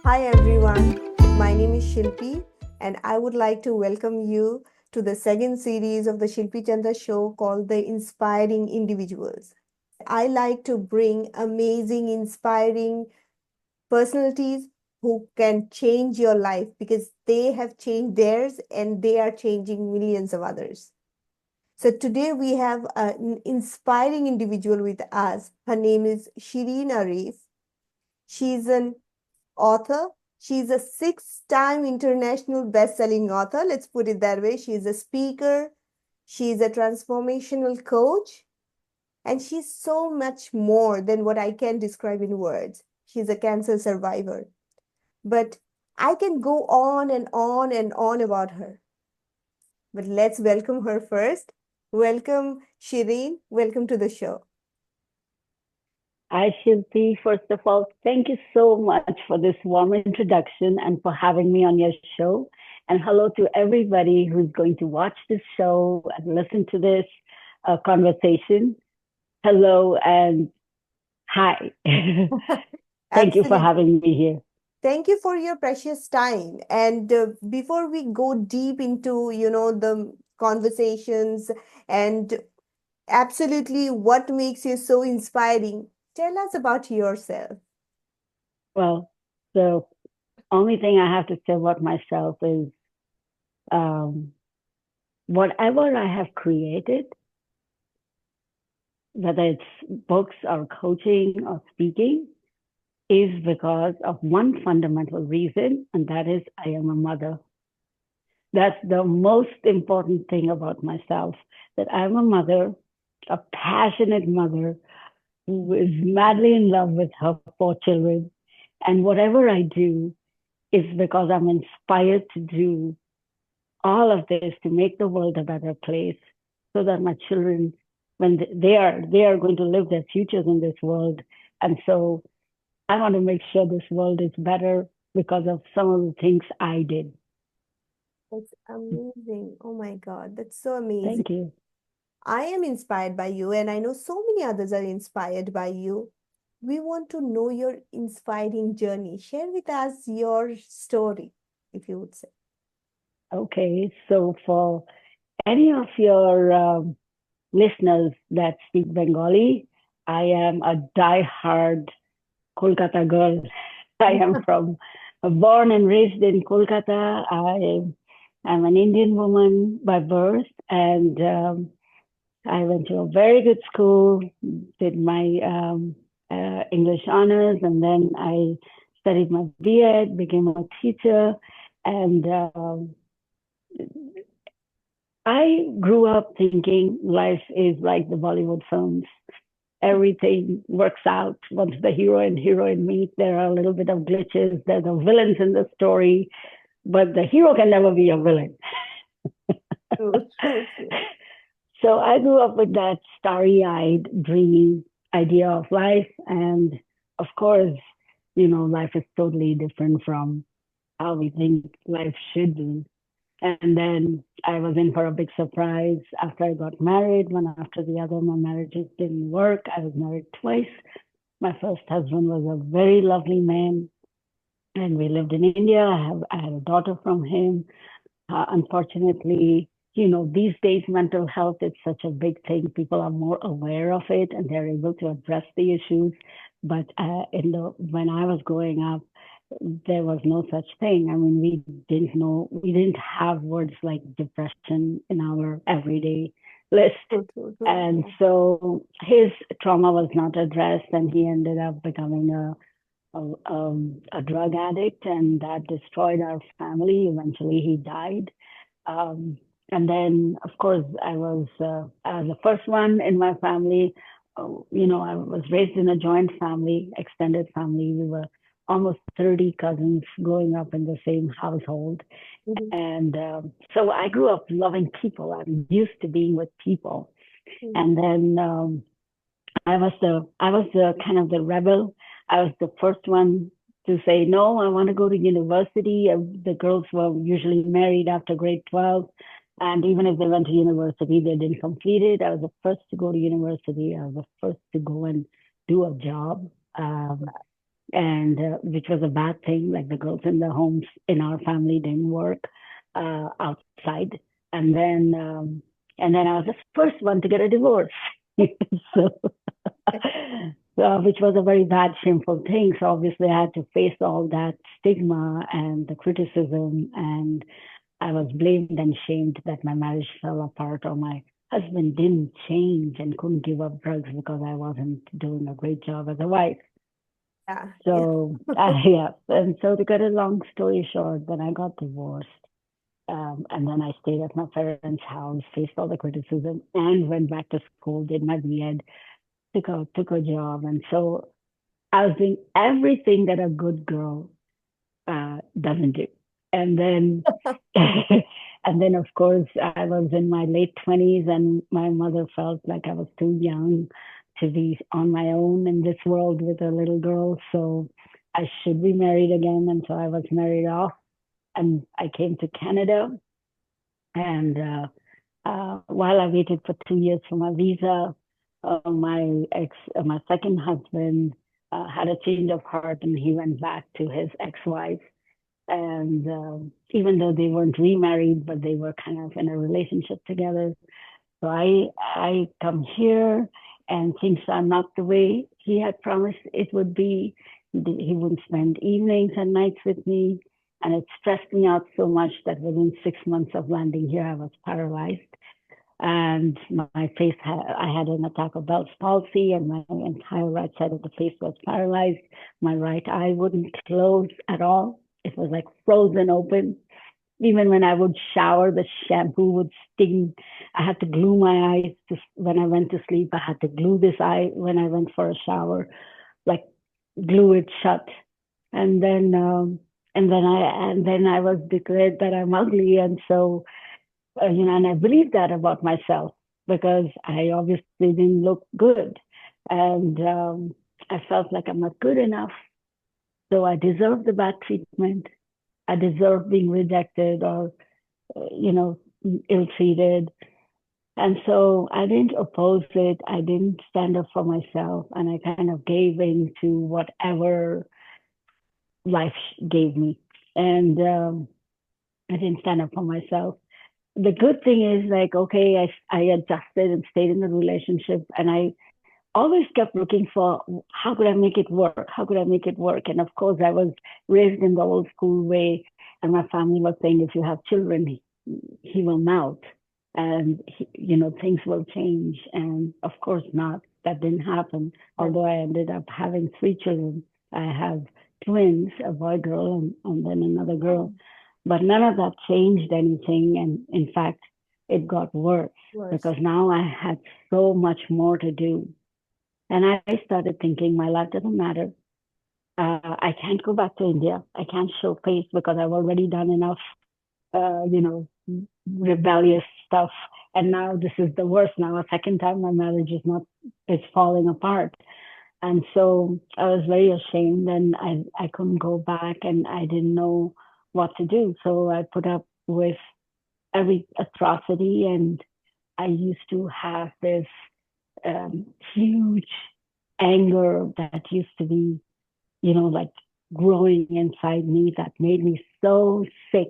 Hi everyone, my name is Shilpi, and I would like to welcome you to the second series of the Shilpi Chanda show called The Inspiring Individuals. I like to bring amazing, inspiring personalities who can change your life because they have changed theirs and they are changing millions of others. So today we have an inspiring individual with us. Her name is Shirin Ariff. She's an author. She's a six-time international best-selling author. Let's put it that way. She's a speaker. She's a transformational coach. And she's so much more than what I can describe in words. She's a cancer survivor. But I can go on and on and on about her. But let's welcome her first. Welcome, Shireen. Welcome to the show. Hi, Shilpi. First of all, thank you so much for this warm introduction and for having me on your show. And hello to everybody who's going to watch this show and listen to this conversation. Hello and hi. Thank you for Absolutely. having me here. Thank you for your precious time. And before we go deep into, the conversations and absolutely what makes you so inspiring, tell us about yourself. Well, the only thing I have to say about myself is um, whatever I have created, whether it's books or coaching or speaking, is because of one fundamental reason, and that is I am a mother. That's the most important thing about myself, that I'm a mother, a passionate mother who is madly in love with her four children. And whatever I do is because I'm inspired to do all of this to make the world a better place so that my children, when they are going to live their futures in this world. And so I want to make sure this world is better because of some of the things I did. That's amazing. Oh my God, that's so amazing. Thank you. I am inspired by you, and I know so many others are inspired by you. We want to know your inspiring journey. Share with us your story, if you would say. Okay, so for any of your listeners that speak Bengali, I am a die-hard Kolkata girl. I am from born and raised in Kolkata. I'm an Indian woman by birth, and I went to a very good school, did my English honors, and then I studied my B.Ed, became a teacher, and I grew up thinking life is like the Bollywood films. Everything works out once the hero and heroine meet. There are a little bit of glitches. There's the villains in the story, but the hero can never be a villain. True, true, true. So I grew up with that starry-eyed, dreamy idea of life, and of course, life is totally different from how we think life should be. And then I was in for a big surprise after I got married, one after the other. My marriages didn't work. I was married twice. My first husband was a very lovely man, and we lived in India. I had a daughter from him. Unfortunately, these days mental health is such a big thing. People are more aware of it, and they're able to address the issues. But when I was growing up, there was no such thing. I mean, we didn't have words like depression in our everyday list. True, true, true. And Yeah. so his trauma was not addressed, and he ended up becoming a drug addict, and that destroyed our family. Eventually, he died. Um, and then, of course, I was the first one in my family. I was raised in a joint family, extended family. We were almost 30 cousins growing up in the same household. Mhm, And so I grew up loving people. I'm used to being with people. mhm, And then I was the kind of the rebel. I was the first one to say no. I want to go to university. The girls were usually married after grade 12, And even if they went to university, they didn't complete it. I was the first to go to university. I was the first to go and do a job, and which was a bad thing. Like the girls in the homes in our family didn't work outside, and then um, and then I was the first one to get a divorce. So, which was a very bad, shameful thing. So obviously, I had to face all that stigma and the criticism, and I was blamed and shamed that my marriage fell apart or my husband didn't change and couldn't give up drugs because I wasn't doing a great job as a wife. Yeah, yeah. So, yeah. And so to cut a long story short, then I got divorced. And then I stayed at my parents' house, faced all the criticism, and went back to school, did my B.Ed, took a job. And so I was doing everything that a good girl doesn't do. And then, and then of course, I was in my late 20s, and my mother felt like I was too young to be on my own in this world with a little girl. So I should be married again. And so I was married off, and I came to Canada. And while I waited for 2 years for my visa, my second husband, had a change of heart, and he went back to his ex-wife. And even though they weren't remarried, but they were kind of in a relationship together. So I come here, and things are not the way he had promised it would be. He wouldn't spend evenings and nights with me, and it stressed me out so much that within 6 months of landing here, I was paralyzed. And my face I had an attack of Bell's palsy, and my entire right side of the face was paralyzed. My right eye wouldn't close at all. It was like frozen open. Even when I would shower, the shampoo would sting. I had to glue my eyes when I went to sleep. I had to glue this eye when I went for a shower, like glue it shut. And then, and then I was declared that I'm ugly, and so and I believed that about myself because I obviously didn't look good, and I felt like I'm not good enough. So I deserved the bad treatment. I deserved being rejected or you know, ill-treated. And so I didn't oppose it. I didn't stand up for myself, and I kind of gave in to whatever life gave me. And I didn't stand up for myself. The good thing is, like, okay, I adjusted and stayed in the relationship, and I always kept looking for how could I make it work? How could I make it work? And of course, I was raised in the old school way, and my family was saying, if you have children, he will melt, and things will change. And of course, not. That didn't happen. Yeah. Although I ended up having three children, I have twins, a boy, girl, and then another girl. Oh, But none of that changed anything. And in fact, it got worse worse. because now I had so much more to do. And I started thinking my life doesn't matter. I can't go back to India. I can't show face because I've already done enough, uh, you know, rebellious stuff. And now this is the worst. Now a second time my marriage it's falling apart. And so I was very ashamed, and I couldn't go back, and I didn't know what to do. So I put up with every atrocity, and I used to have this huge anger that used to be, like growing inside me that made me so sick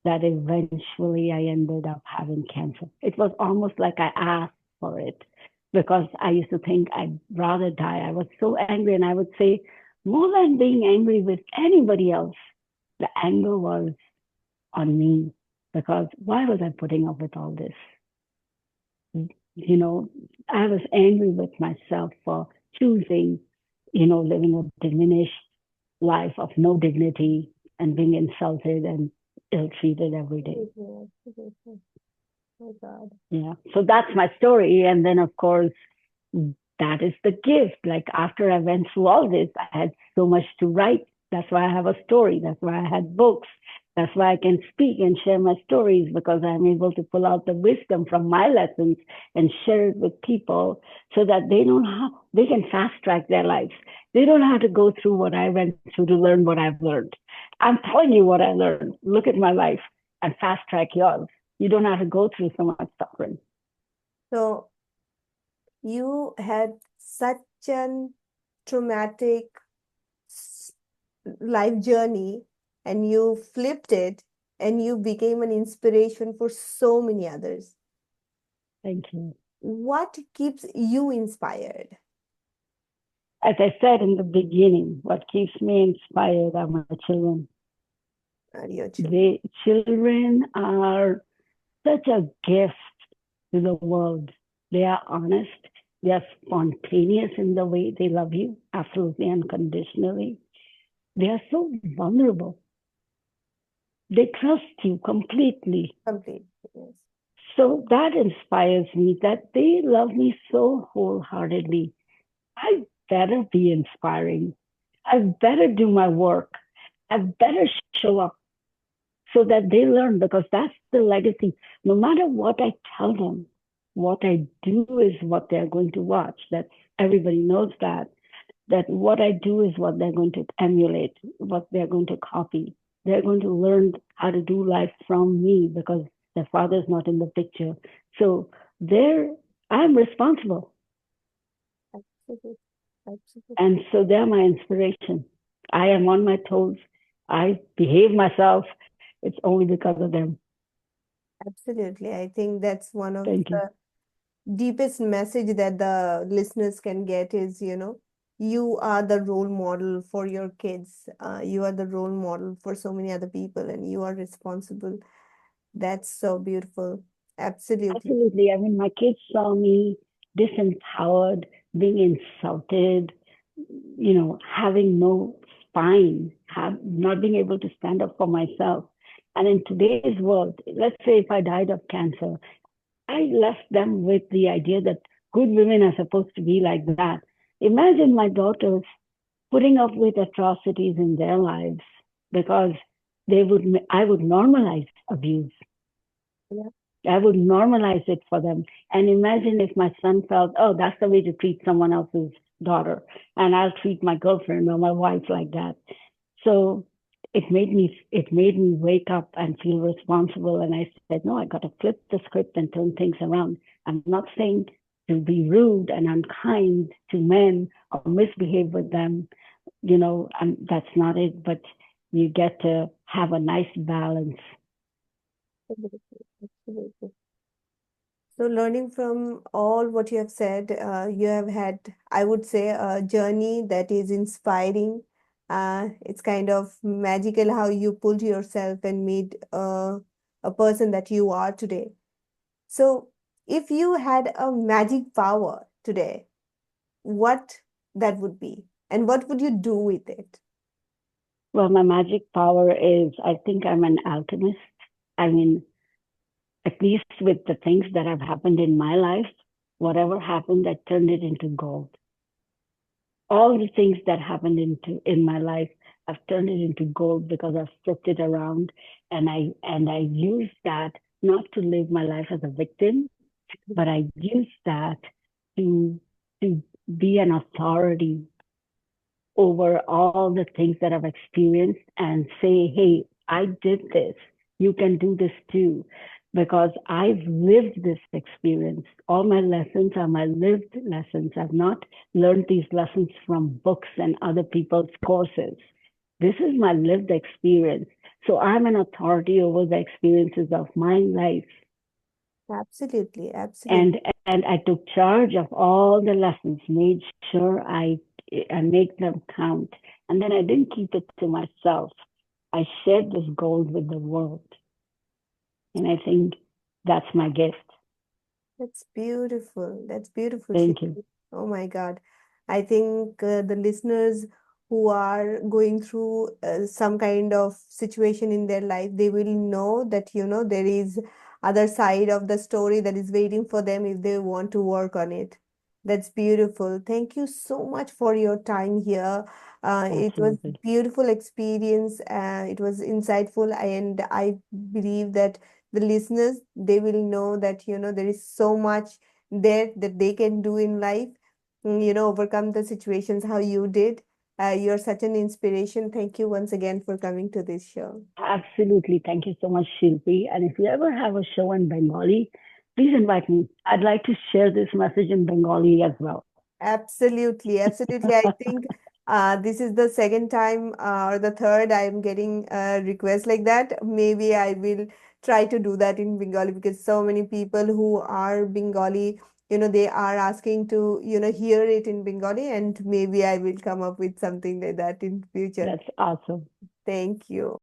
that eventually I ended up having cancer. It was almost like I asked for it because I used to think I'd rather die. I was so angry, and I would say, more than being angry with anybody else, the anger was on me because why was I putting up with all this? You know, I was angry with myself for choosing, living a diminished life of no dignity and being insulted and ill treated every day. Mhm, mhm, mhm. Oh God. Yeah. So that's my story. And then, of course, that is the gift. Like after I went through all this, I had so much to write. That's why I have a story. That's why I had books. That's why I can speak and share my stories because I'm able to pull out the wisdom from my lessons and share it with people so that they can fast track their lives. They don't have to go through what I went through to learn what I've learned. I'm telling you what I learned. Look at my life and fast track yours. You don't have to go through so much suffering. So you had such an traumatic s- life journey and you flipped it and you became an inspiration for so many others. Thank you. What keeps you inspired? As I said in the beginning, what keeps me inspired are my children. Your children. The children are such a gift to the world. They are honest. They are spontaneous in the way they love you, absolutely unconditionally. They are so vulnerable. They trust you completely. Complete. Yes. So that inspires me that they love me so wholeheartedly. I better be inspiring. I better do my work. I better show up so that they learn because that's the legacy. No matter what I tell them, what I do is what they're going to watch. That everybody knows that what I do is what they're going to emulate, what they're going to copy. They're going to learn how to do life from me because their father's not in the picture. So they're I'm responsible. Absolutely. Absolutely. And so they're my inspiration. I am on my toes. I behave myself. It's only because of them. Absolutely. I think that's one of Thank you. the deepest message that the listeners can get is, you are the role model for your kids. You are the role model for so many other people, and you are responsible. That's so beautiful. Absolutely. Absolutely. I mean, my kids saw me disempowered, being insulted, having no spine, not being able to stand up for myself. And in today's world, let's say if I died of cancer, I left them with the idea that good women are supposed to be like that. Imagine my daughters putting up with atrocities in their lives because I would normalize abuse. Yeah. I would normalize it for them. And imagine if my son felt, oh, that's the way to treat someone else's daughter, and I'll treat my girlfriend or my wife like that. So it made me wake up and feel responsible. And I said, no, I got to flip the script and turn things around. I'm not saying to be rude and unkind to men or misbehave with them, and that's not it. But you get to have a nice balance. Absolutely. Absolutely. So, learning from all what you have said, you have had, I would say, a journey that is inspiring. It's kind of magical how you pulled yourself and made a person that you are today. So, if you had a magic power today, what that would be, and what would you do with it? Well, my magic power is I think I'm an alchemist. I mean, at least with the things that have happened in my life, whatever happened, I turned it into gold. All the things that happened in my life, I've turned it into gold because I've flipped it around, and I use that not to live my life as a victim, but I use that to to be an authority over all the things that I've experienced and say, hey, I did this. You can do this too. Because I've lived this experience. All my lessons are my lived lessons. I've not learned these lessons from books and other people's courses. This is my lived experience. So I'm an authority over the experiences of my life. Absolutely, absolutely. And I took charge of all the lessons, made sure I make them count, and then I didn't keep it to myself. I shared this gold with the world, and I think that's my gift. That's beautiful. That's beautiful, Thank you. Shilpi. Oh my God. I think the listeners who are going through some kind of situation in their life, they will know that, there is other side of the story that is waiting for them if they want to work on it. That's beautiful. Thank you so much for your time here. It was Absolutely. beautiful experience. It was insightful, and I believe that the listeners, they will know that there is so much there that they can do in life, overcome the situations how you did. You're such an inspiration. Thank you once again for coming to this show. Absolutely. Thank you so much, Shilpi. And if you ever have a show in Bengali, please invite me. I'd like to share this message in Bengali as well. Absolutely, absolutely. I think this is the second time or the third I'm getting a request like that. Maybe I will try to do that in Bengali because so many people who are Bengali, they are asking to, hear it in Bengali, and maybe I will come up with something like that in future. That's awesome. Thank you.